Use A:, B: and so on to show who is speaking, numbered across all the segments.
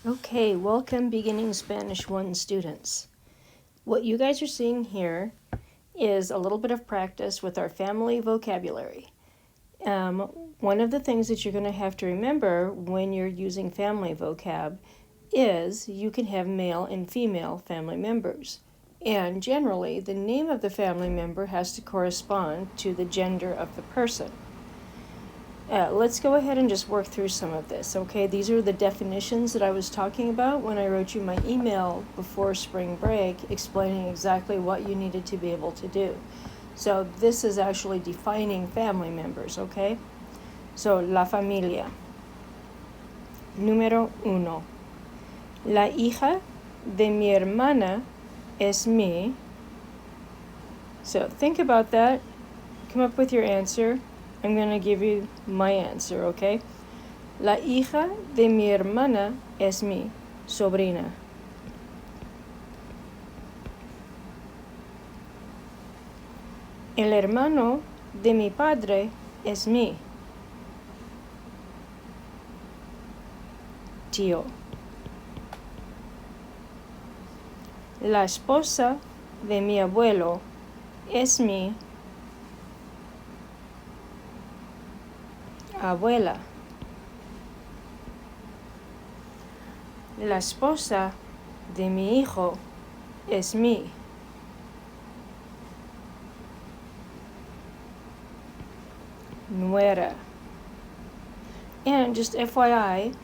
A: Okay, welcome Beginning Spanish 1 students. What you guys are seeing here is a little bit of practice with our family vocabulary. One of the things that you're going to have to remember when you're using family vocab is you can have male and female family members. And generally, the name of the family member has to correspond to the gender of the person. Let's go ahead and just work through some of this, okay? These are the definitions that I was talking about when I wrote you my email before spring break explaining exactly what you needed to be able to do. So this is actually defining family members, okay? So, la familia. Número 1. La hija de mi hermana es mi. So think about that. Come up with your answer. I'm going to give you my answer, okay? La hija de mi hermana es mi sobrina. El hermano de mi padre es mi tío. La esposa de mi abuelo es mi abuela. La esposa de mi hijo es mi nuera. And just FYI,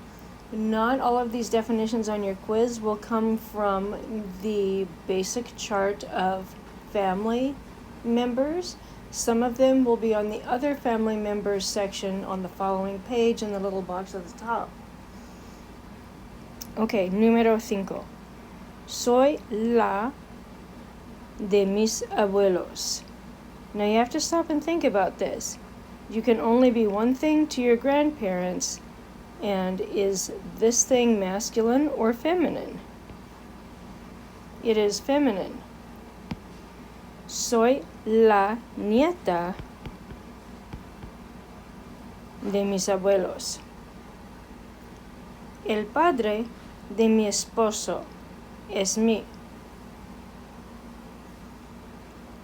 A: not all of these definitions on your quiz will come from the basic chart of family members. Some of them will be on the other family members section on the following page in the little box at the top. Okay, número 5. Soy la de mis abuelos. Now you have to stop and think about this. You can only be one thing to your grandparents, and is this thing masculine or feminine? It is feminine. Soy la nieta de mis abuelos. El padre de mi esposo es mi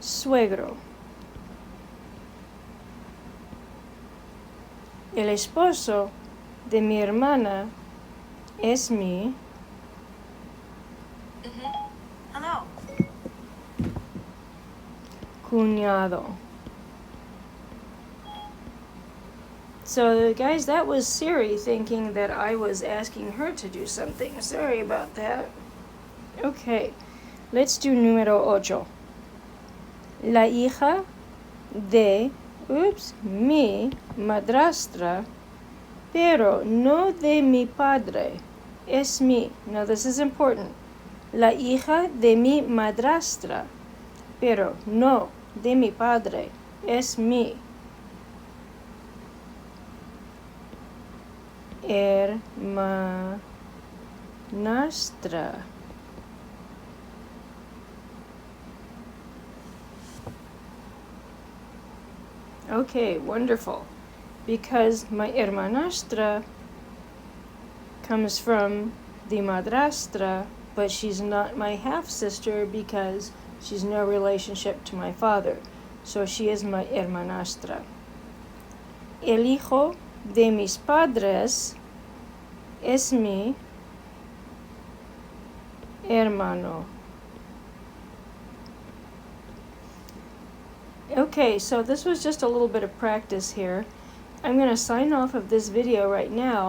A: suegro. El esposo de mi hermana es mi
B: Hello.
A: cuñado. So guys, that was Siri thinking that I was asking her to do something. Sorry about that. Okay, let's do número 8. La hija de, mi madrastra, pero no de mi padre, es mi. Now this is important. La hija de mi madrastra, pero no de mi padre, es mi hermanastra. Okay, wonderful. Because my hermanastra comes from the madrastra, but she's not my half-sister because she's no relationship to my father. So she is my hermanastra. El hijo de mis padres es mi hermano. Okay, so this was just a little bit of practice here. I'm going to sign off of this video right now.